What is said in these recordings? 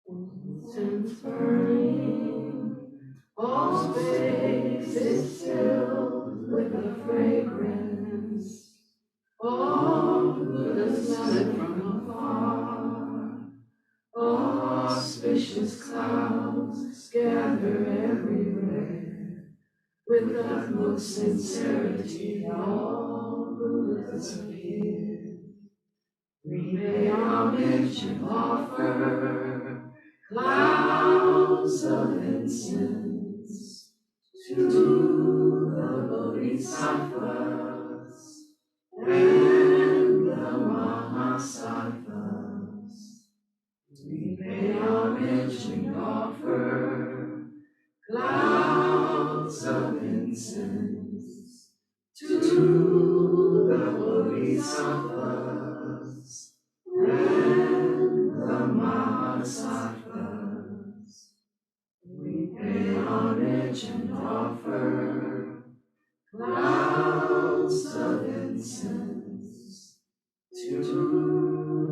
Incense burning, all space is filled with the fragrance. All good smell from afar. Auspicious clouds gather everywhere. With utmost sincerity, all Buddhas appear. We pay homage and offer clouds of incense to the Bodhisattvas and the Mahasattvas. We pay homage and offer clouds of incense to the Bodhisattvas and the Mahasattvas. We pay homage and offer clouds of incense to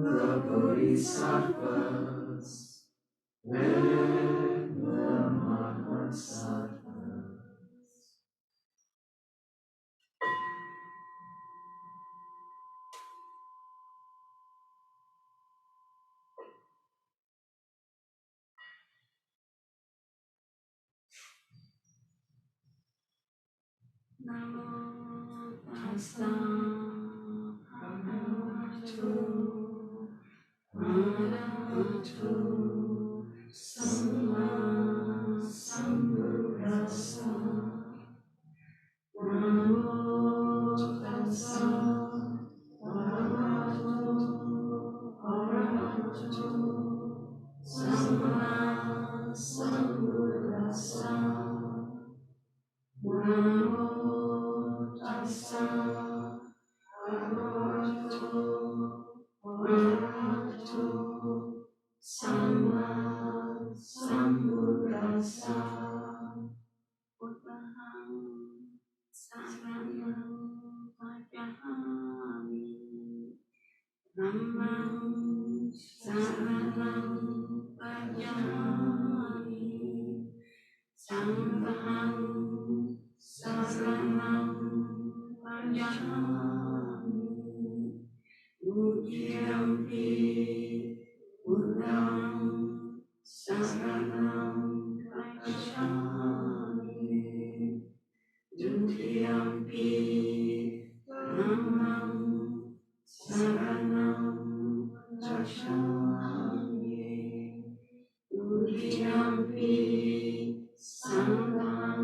the Bodhisattvas and the Mahasattvas. Namo tassa bhagavato arahato samma sambuddhassa. Namo tassa bhagavato arahato samma sambuddhassa. Namo tassa bhagavato arahato samma sambuddhassa. Buddhang saranang vajjhami. Dhammang saranang vajjhami. Sanghang saranang vajjhami. Udiyampi Buddhang saranang vajjhami. Dutiyampi Dhammang saranang vajjhami. Udiyampi Sanghang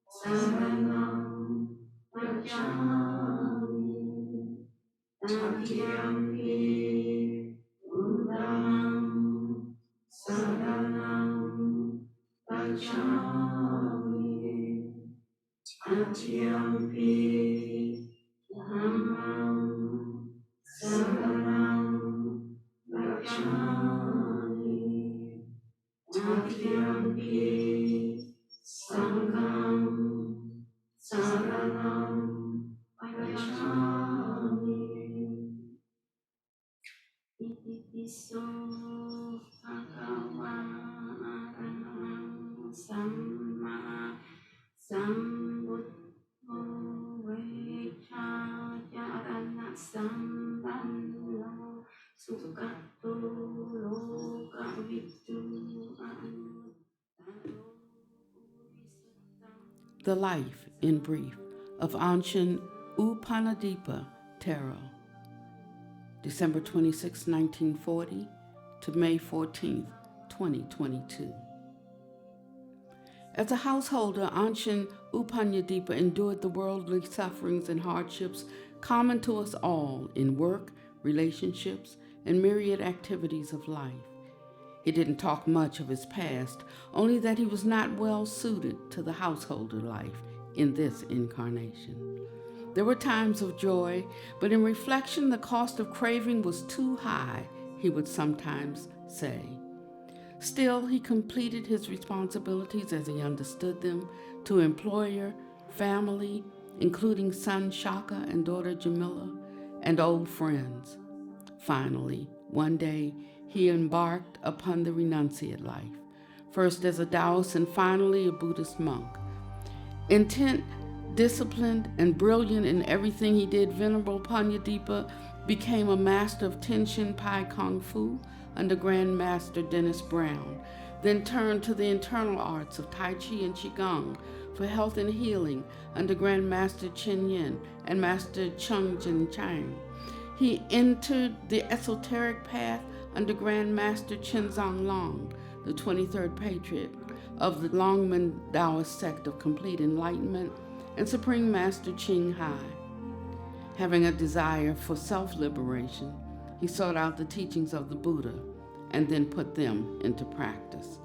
saranang vajjhami. Tatiyampi Itipiso bhagava arahang samma sambuddho vecchajarana sambanno sugato lokavitu anuttaro. The Life, in Brief, of Ashin U Pannadipa, Thero, December 26, 1940 to May 14, 2022. As a householder, Ashin U Pannadipa endured the worldly sufferings and hardships common to us all in work, relationships, and myriad activities of life. He didn't talk much of his past, only that he was not well suited to the householder life in this incarnation. There were times of joy, but in reflection, the cost of craving was too high, he would sometimes say. Still, he completed his responsibilities as he understood them to employer, family, including son Shaka and daughter Jamila, and old friends. Finally, one day, he embarked upon the renunciate life, first as a Taoist and finally a Buddhist monk. Intent, disciplined, and brilliant in everything he did, Venerable Pannadipa became a master of Tenshin Pai Kung Fu under Grand Master Dennis Brown, then turned to the internal arts of Tai Chi and Qigong for health and healing under Grand Master Chen Yin and Master Chung Jin Chang. He entered the esoteric path under Grand Master Chenzong Long, the 23rd patriarch of the Longmen Taoist sect of complete enlightenment, and Supreme Master Ching Hai. Having a desire for self-liberation, he sought out the teachings of the Buddha and then put them into practice.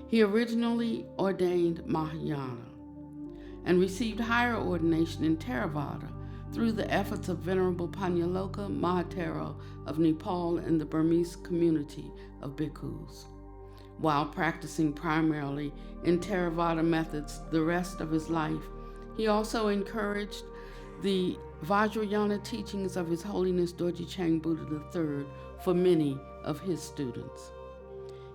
He originally ordained Mahayana and received higher ordination in Theravada through the efforts of Venerable Panyaloka Mahathero of Nepal and the Burmese community of bhikkhus. While practicing primarily in Theravada methods the rest of his life, he also encouraged the Vajrayana teachings of His Holiness Dorje Chang Buddha III for many of his students.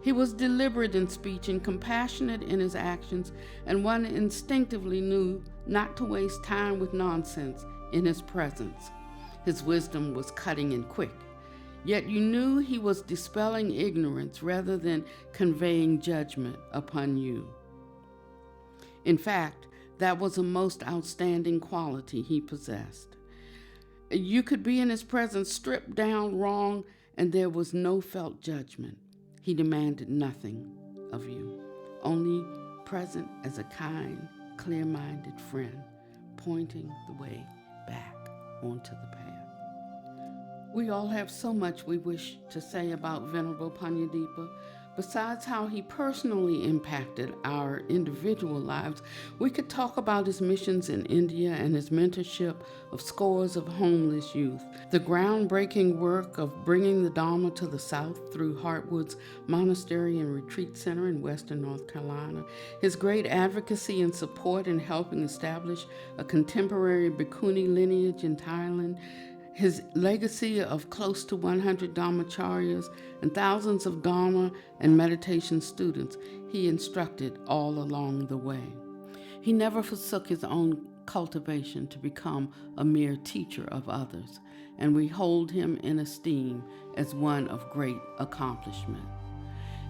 He was deliberate in speech and compassionate in his actions, and one instinctively knew not to waste time with nonsense in his presence. His wisdom was cutting and quick, yet you knew he was dispelling ignorance rather than conveying judgment upon you. In fact, that was a most outstanding quality he possessed. You could be in his presence stripped down wrong, and there was no felt judgment. He demanded nothing of you, only present as a kind, clear-minded friend, pointing the way back onto the path. We all have so much we wish to say about Venerable Pannadipa. Besides how he personally impacted our individual lives, we could talk about his missions in India and his mentorship of scores of homeless youth, the groundbreaking work of bringing the Dharma to the South through Heartwood's Monastery and Retreat Center in Western North Carolina, his great advocacy and support in helping establish a contemporary Bhikkhuni lineage in Thailand, his legacy of close to 100 Dharmacharyas and thousands of Dharma and meditation students he instructed all along the way. He never forsook his own cultivation to become a mere teacher of others, and we hold him in esteem as one of great accomplishment.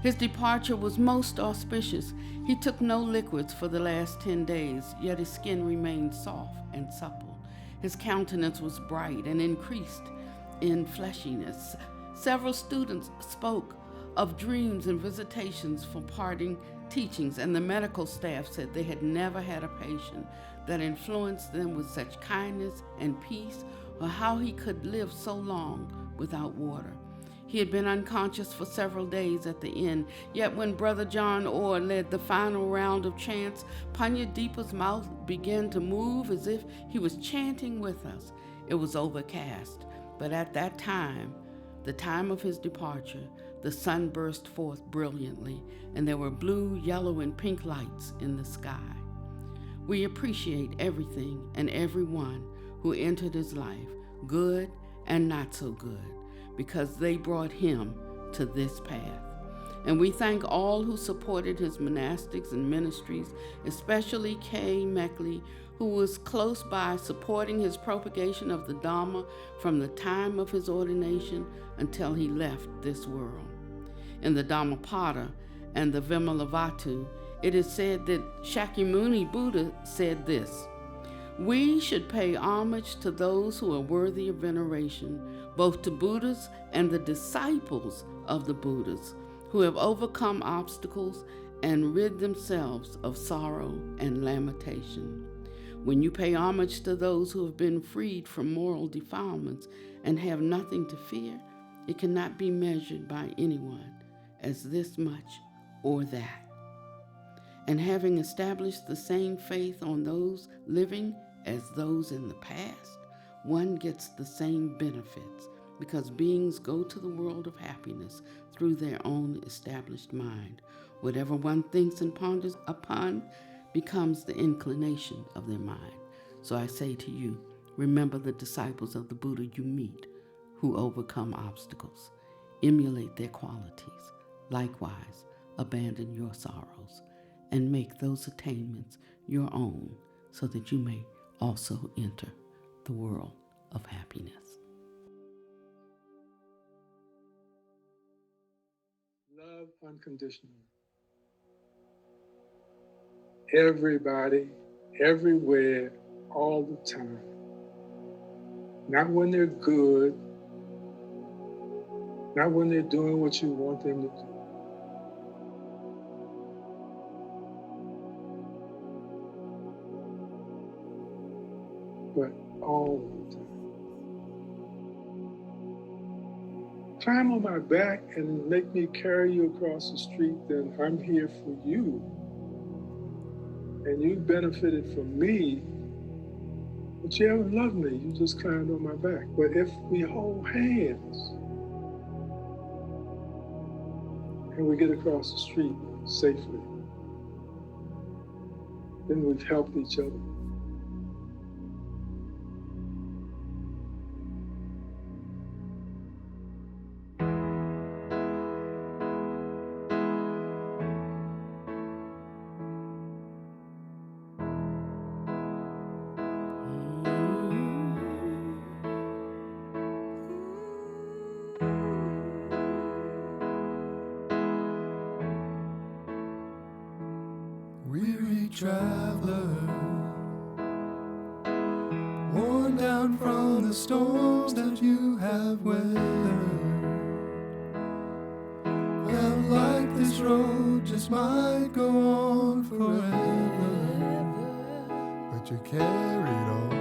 His departure was most auspicious. He took no liquids for the last 10 days, yet his skin remained soft and supple. His countenance was bright and increased in fleshiness. Several students spoke of dreams and visitations for parting teachings, and the medical staff said they had never had a patient that influenced them with such kindness and peace, or how he could live so long without water. He had been unconscious for several days at the inn, yet when Brother John Orr led the final round of chants, Pannadipa's mouth began to move as if he was chanting with us. It was overcast, but at that time, the time of his departure, the sun burst forth brilliantly, and there were blue, yellow, and pink lights in the sky. We appreciate everything and everyone who entered his life, good and not so good. because they brought him to this path. And we thank all who supported his monastics and ministries, especially Kay Meckley, who was close by supporting his propagation of the Dharma from the time of his ordination until he left this world. In the Dhammapada and the Vimalavatu, it is said that Shakyamuni Buddha said this: "We should pay homage to those who are worthy of veneration, both to Buddhas and the disciples of the Buddhas, who have overcome obstacles and rid themselves of sorrow and lamentation. When you pay homage to those who have been freed from moral defilements and have nothing to fear, it cannot be measured by anyone as this much or that. And having established the same faith on those living as those in the past, one gets the same benefits, because beings go to the world of happiness through their own established mind. Whatever one thinks and ponders upon becomes the inclination of their mind. So I say to you, remember the disciples of the Buddha you meet who overcome obstacles. Emulate their qualities. Likewise, abandon your sorrows and make those attainments your own, so that you may also enter the world of happiness." Love unconditionally. Everybody, everywhere, all the time. Not when they're good, not when they're doing what you want them to do. But all the time. Climb on my back and make me carry you across the street, then I'm here for you. And you benefited from me, but you haven't loved me. You just climbed on my back. But if we hold hands and we get across the street safely, then we've helped each other. Weary traveler, worn down from the storms that you have weathered, felt like this road just might go on forever, but you carried on.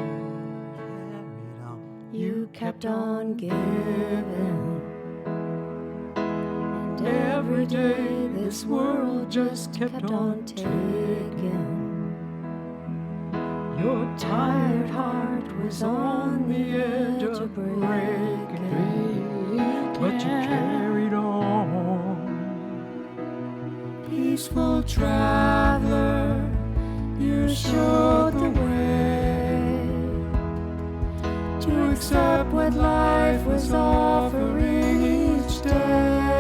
You kept on giving, and every day this world just kept on taking. Your tired heart was on the edge of breaking, but you carried on. Peaceful traveler, you showed the way to accept what life was offering each day.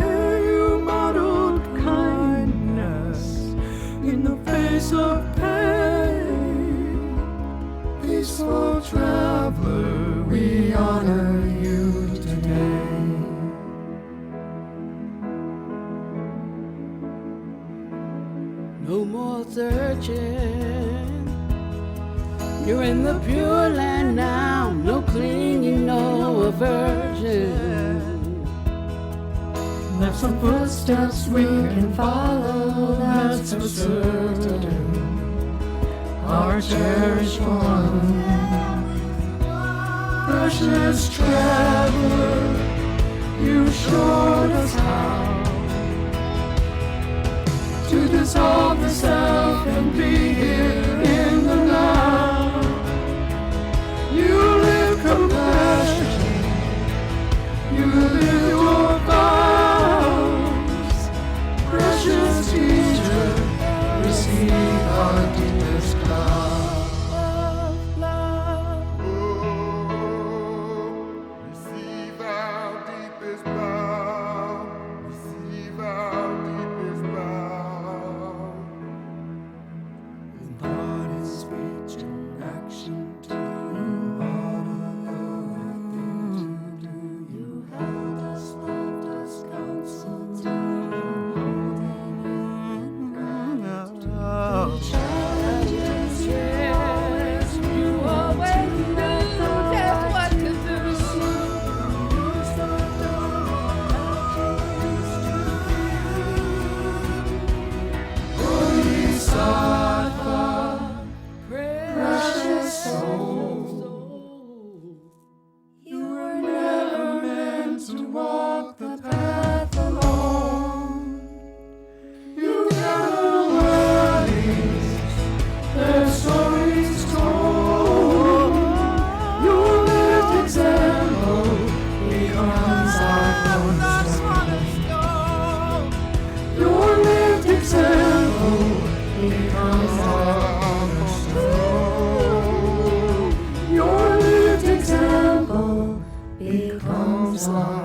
You modeled kindness in the face of pain. Peaceful traveler, we honor you today. No more searching, you're in the pure land now. No clinging, no aversion. Left some footsteps we can follow, that's for certain. Our cherished one, precious traveler, you showed us how to dissolve the self and be here in the now. You live compassion, you live your vows. Precious teacher, receive our deepest love. Receive slide.